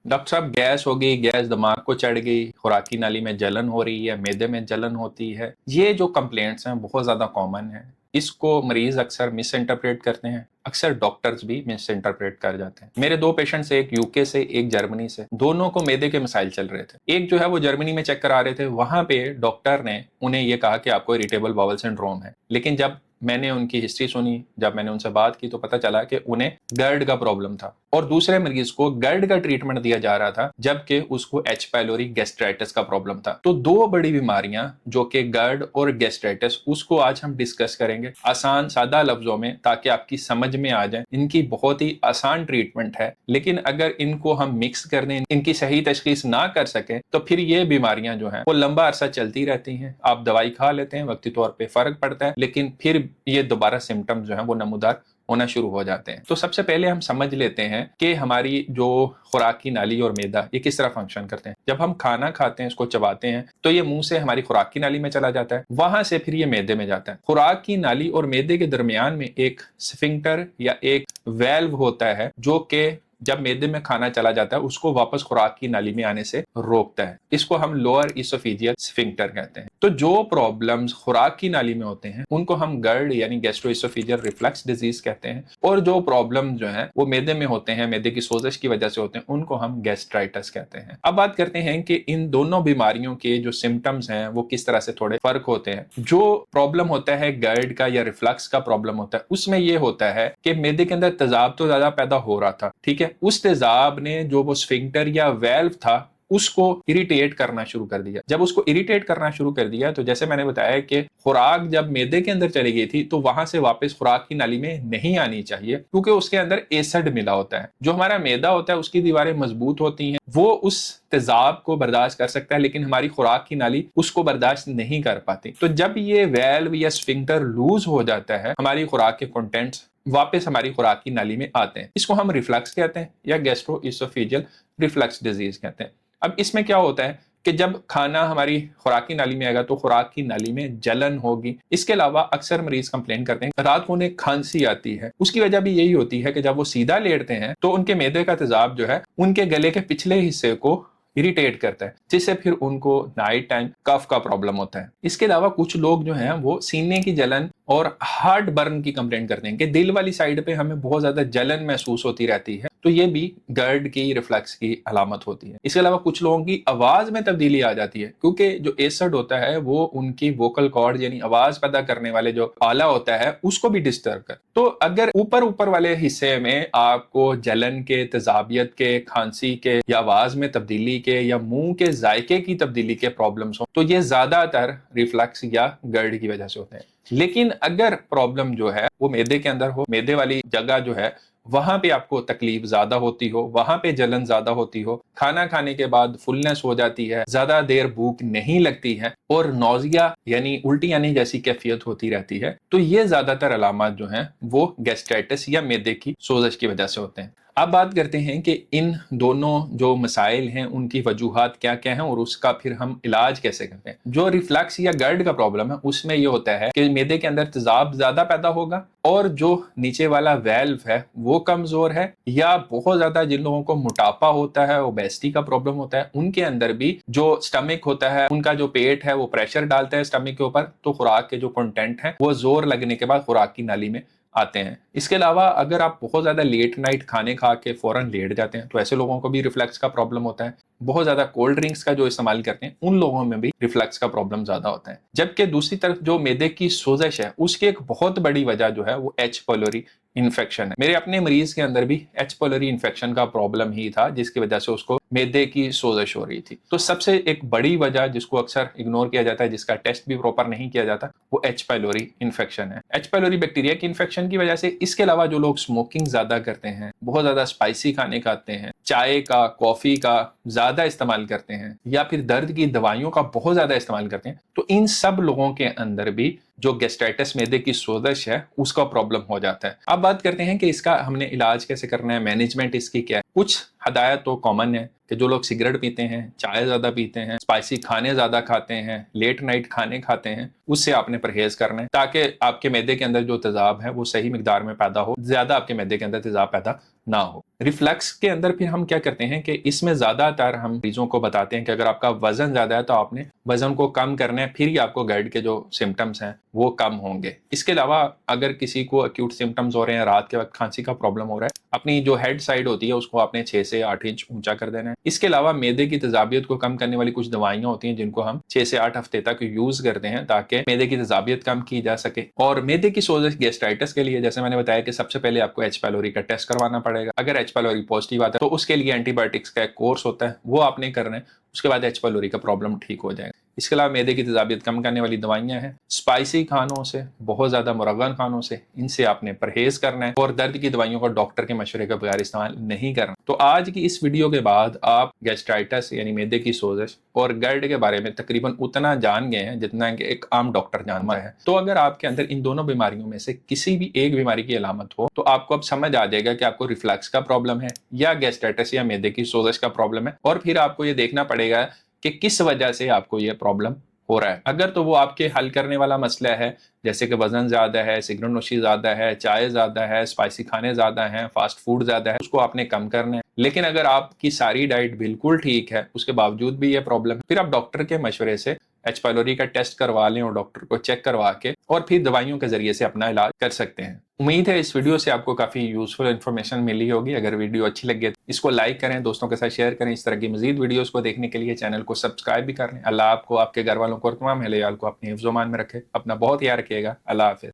Doctor साहब gas हो गई, गैस दिमाग को चढ़ गई, खुराकी नाली में जलन हो रही है, मैदे में जलन होती है, ये जो कंप्लेंट्स हैं बहुत ज़्यादा कॉमन है। इसको मरीज अक्सर मिस इंटरप्रेट करते हैं, अक्सर डॉक्टर्स भी मिस इंटरप्रेट कर जाते हैं। मेरे दो पेशेंट्स, एक यूके से एक जर्मनी से, दोनों को मैदे के मसाइल चल रहे थे। एक जो है वो जर्मनी में चेक करा रहे थे, वहां पे डॉक्टर ने उन्हें ये कहा कि आपको इरिटेबल बाउल सिंड्रोम है, लेकिन जब मैंने उनकी हिस्ट्री सुनी, जब मैंने उनसे बात की तो पता चला कि उन्हें गर्ड का प्रॉब्लम था और दूसरे मरीज को गर्ड का ट्रीटमेंट दिया जा रहा था जबकि उसको एच पाइलोरी गैस्ट्राइटिस का प्रॉब्लम था। तो दो बड़ी बीमारियां जो कि गर्ड और गैस्ट्राइटिस, उसको आज हम डिस्कस करेंगे आसान सादा लफ्जों में ताकि आपकी समझ में आ जाए। इनकी बहुत ही आसान ट्रीटमेंट है, लेकिन अगर इनको हम मिक्स कर दें, इनकी सही तशखीस ना कर सकें तो फिर ये बीमारियां जो हैं वो लंबा अरसा चलती रहती हैं। आप दवाई खा लेते हैं, वक्ती तौर पर फर्क पड़ता है, लेकिन फिर ये दोबारा सिम्टम्स जो हैं वो नमूदार होना शुरू हो जाते हैं। तो सबसे पहले हम समझ लेते हैं कि हमारी जो खुराकी नाली और मैदा ये किस तरह फंक्शन करते हैं। जब हम खाना खाते हैं, इसको चबाते हैं, तो ये मुंह से हमारी खुराकी नाली में चला जाता है, वहां से फिर ये मैदे में जाता है। खुराकी नाली और मैदे के दरमियान में एक स्फिंक्टर या एक वेल्व होता है जो कि जब मैदे में खाना चला जाता है उसको वापस खुराक की नाली में आने से रोकता है। इसको हम लोअर इसोफेजियल स्फिंक्टर कहते हैं। तो जो प्रॉब्लम्स खुराक की नाली में होते हैं उनको हम गर्ड यानी गैस्ट्रोइसोफेजियल रिफ्लक्स डिजीज कहते हैं, और जो प्रॉब्लम जो है वो मैदे में होते हैं, मैदे की सोजिश की वजह से होते हैं, उनको हम गैस्ट्राइटिस कहते हैं। अब बात करते हैं कि इन दोनों बीमारियों के जो सिम्टम्स हैं वो किस तरह से थोड़े फर्क होते हैं। जो प्रॉब्लम होता है गर्ड का या रिफ्लक्स का प्रॉब्लम होता है, उसमें ये होता है कि मैदे के अंदर तेजाब तो ज्यादा पैदा हो रहा था, ठीक है, उस तेजाब ने जो वो स्फिंक्टर या वेल्व था उसको इरिटेट करना शुरू कर दिया। जब उसको इरिटेट करना शुरू कर दिया तो जैसे मैंने बताया कि खुराक जब मैदे के अंदर चली गई थी तो वहां से वापस खुराक की नाली में नहीं आनी चाहिए, क्योंकि उसके अंदर एसिड मिला होता है। जो हमारा मैदा होता है उसकी दीवारें मजबूत होती हैं, वो उस तेजाब को बर्दाश्त कर सकता है, लेकिन हमारी खुराक की नाली उसको बर्दाश्त नहीं कर पाती। तो जब ये वेल्व या स्फिंक्टर लूज हो जाता है, हमारी खुराक के कंटेंट्स वापस हमारी खुराक की नाली में आते हैं। इसको हम रिफ्लक्स कहते हैं या गैस्ट्रोइसोफेजियल रिफ्लक्स डिजीज कहते हैं। अब इसमें क्या होता है कि जब खाना हमारी खुराकी नाली में आएगा तो खुराक की नाली में जलन होगी। इसके अलावा अक्सर मरीज कंप्लेन करते हैं रात को उन्हें खांसी आती है। उसकी वजह भी यही होती है कि जब वो सीधा लेटते हैं तो उनके मैदे का तेजाब जो है उनके गले के पिछले हिस्से को इरिटेट करता है, जिससे फिर उनको नाइट टाइम कफ का प्रॉब्लम होता है। इसके अलावा कुछ लोग जो हैं वो सीने की जलन और हार्ट बर्न की कंप्लेंट करते हैं कि दिल वाली साइड पे हमें बहुत ज्यादा जलन महसूस होती रहती है, तो ये भी गर्ड की रिफ्लक्स की अलामत होती है। इसके अलावा कुछ लोगों की आवाज में तब्दीली आ जाती है, क्योंकि जो एसिड होता है वो उनकी वोकल कॉर्ड यानी आवाज पैदा करने वाले जो आला होता है उसको भी डिस्टर्ब कर। तो अगर ऊपर वाले हिस्से में आपको जलन के, तेजाबियत के, खांसी के या आवाज में तब्दीली के या मुंह के जायके की तब्दीली के प्रॉब्लम्स हो तो ये ज्यादातर रिफ्लक्स या गर्ड की वजह से होते हैं। लेकिन अगर प्रॉब्लम जो है वो मैदे के अंदर हो, मैदे वाली जगह जो है वहां पे आपको तकलीफ ज्यादा होती हो, वहां पे जलन ज्यादा होती हो, खाना खाने के बाद फुलनेस हो जाती है, ज्यादा देर भूख नहीं लगती है और नौजिया यानी उल्टी आने जैसी कैफियत होती रहती है, तो ये ज्यादातर अलामत जो हैं वो गैस्ट्राइटिस या मैदे की सोजिश की वजह से होते हैं। अब बात करते हैं कि इन दोनों जो मसाइल हैं उनकी वजूहात क्या क्या हैं और उसका फिर हम इलाज कैसे करते हैं। जो रिफ्लक्स या गर्ड का प्रॉब्लम है उसमें ये होता है कि मैदे के अंदर तेजाब ज्यादा पैदा होगा और जो नीचे वाला वेल्व है वो कमजोर है, या बहुत ज्यादा जिन लोगों को मोटापा होता है, ओबेसिटी का प्रॉब्लम होता है, उनके अंदर भी जो स्टमक होता है, उनका जो पेट है वो प्रेशर डालता है स्टमक के ऊपर, तो खुराक के जो कंटेंट है वो जोर लगने के बाद खुराक की नाली में आते हैं। इसके अलावा अगर आप बहुत ज्यादा लेट नाइट खाने खा के फौरन लेट जाते हैं तो ऐसे लोगों को भी रिफ्लक्स का प्रॉब्लम होता है। बहुत ज्यादा कोल्ड ड्रिंक्स का जो इस्तेमाल करते हैं उन लोगों में भी रिफ्लक्स का प्रॉब्लम ज्यादा होता है। जबकि दूसरी तरफ जो मैदे की सोजिश है उसकी एक बहुत बड़ी वजह जो है वो एच पाइलोरी इन्फेक्शन है। मेरे अपने मरीज के अंदर भी एच पाइलोरी इन्फेक्शन का प्रॉब्लम ही था जिसकी वजह से उसको मैदे की सोजिश हो रही थी। तो सबसे एक बड़ी वजह जिसको अक्सर इग्नोर किया जाता है, जिसका टेस्ट भी प्रॉपर नहीं किया जाता, वो एच पाइलोरी इन्फेक्शन है। एच पाइलोरी बैक्टीरिया की इन्फेक्शन की वजह से। इसके अलावा जो लोग स्मोकिंग ज्यादा करते हैं, बहुत ज्यादा स्पाइसी खाने खाते हैं, चाय का, कॉफी का ज्यादा इस्तेमाल करते हैं, या फिर दर्द की दवाइयों का बहुत ज्यादा इस्तेमाल करते हैं, तो इन सब लोगों के अंदर भी जो गैस्ट्राइटिस मैदे की सोजिश है उसका प्रॉब्लम हो जाता है। अब बात करते हैं कि इसका हमने इलाज कैसे करना है, मैनेजमेंट इसकी क्या है। कुछ ہدایت تو کامن ہے کہ جو لوگ سگریٹ پیتے ہیں، چائے زیادہ پیتے ہیں، اسپائسی کھانے زیادہ کھاتے ہیں، لیٹ نائٹ کھانے کھاتے ہیں، اس سے آپ نے پرہیز کرنا ہے تاکہ آپ کے معدے کے اندر جو تیزاب ہے وہ صحیح مقدار میں پیدا ہو، زیادہ آپ کے معدے کے اندر تیزاب پیدا نہ ہو۔ ریفلیکس کے اندر پھر ہم کیا کرتے ہیں کہ اس میں زیادہ تر ہم مریضوں کو بتاتے ہیں کہ اگر آپ کا وزن زیادہ ہے تو آپ نے وزن کو کم کرنا ہے، پھر ہی آپ کو گرڈ کے جو سمٹمز ہیں وہ کم ہوں گے۔ اس کے علاوہ اگر کسی کو ایکیوٹ سمٹمز ہو رہے ہیں، رات کے وقت کھانسی کا پرابلم ہو رہا ہے، اپنی جو ہیڈ سائڈ ہوتی ہے اس کو آپ نے 6 سے 8 انچ اونچا کر دینا ہے۔ اس کے علاوہ معدے کی تیزابیت کو کم کرنے والی کچھ دوائیاں ہوتی ہیں جن کو ہم 6 سے 8 ہفتے تک یوز کرتے ہیں تاکہ معدے کی تیزابیت کم کی جا سکے۔ اور معدے کی سوزش گیسٹرائٹس کے لیے جیسے میں نے بتایا کہ سب سے پہلے آپ کو ایچ پیلوری کا ٹیسٹ کروانا پڑے گا۔ اگر ایچ پیلوری پازیٹیو آتا ہے تو اس کے لیے اینٹی بایوٹکس کا ایک کورس ہوتا ہے، وہ آپ نے کرنا ہے، اس کے بعد ایچ پیلوری کا پرابلم ٹھیک ہو جائے گا۔ اس کے علاوہ معدے کی تیزابیت کم کرنے والی دوائیاں ہیں، اسپائسی کھانوں سے، بہت زیادہ مرغن کھانوں سے، ان سے آپ نے پرہیز کرنا ہے، اور درد کی دوائیوں کو ڈاکٹر کے مشورے کے بغیر استعمال نہیں کرنا۔ تو آج کی اس ویڈیو کے بعد آپ گیسٹرائٹس یعنی معدے کی سوزش اور گرڈ کے بارے میں تقریباً اتنا جان گئے ہیں جتنا کہ ایک عام ڈاکٹر جانتا ہے۔ تو اگر آپ کے اندر ان دونوں بیماریوں میں سے کسی بھی ایک بیماری کی علامت ہو تو آپ کو اب سمجھ آ جائے گا کہ آپ کو ریفلیکس کا پرابلم ہے یا گیسٹرائٹس یا معدے کی سوزش کا پرابلم ہے، اور پھر آپ کو یہ دیکھنا پڑے گا کہ کس وجہ سے آپ کو یہ پرابلم ہو رہا ہے۔ اگر تو وہ آپ کے حل کرنے والا مسئلہ ہے جیسے کہ وزن زیادہ ہے، سگریٹ نوشی زیادہ ہے، چائے زیادہ ہے، اسپائسی کھانے زیادہ ہیں، فاسٹ فوڈ زیادہ ہے، اس کو آپ نے کم کرنا ہے۔ لیکن اگر آپ کی ساری ڈائٹ بالکل ٹھیک ہے، اس کے باوجود بھی یہ پرابلم ہے، پھر آپ ڈاکٹر کے مشورے سے ایچ پیلوری کا ٹیسٹ کروا لیں اور ڈاکٹر کو چیک کروا کے اور پھر دوائیوں کے ذریعے سے اپنا علاج کر سکتے ہیں۔ امید ہے اس ویڈیو سے آپ کو کافی یوزفل انفارمیشن ملی ہوگی۔ اگر ویڈیو اچھی لگے تو اس کو لائک کریں، دوستوں کے ساتھ شیئر کریں۔ اس طرح کی مزید ویڈیوز کو دیکھنے کے لیے چینل کو سبسکرائب بھی کر لیں۔ اللہ آپ کو، آپ کے گھر والوں کو اور تمام اہل عیال کو اپنے حفظ و امان میں رکھے۔ اپنا بہت خیال رکھیے گا۔ اللہ حافظ۔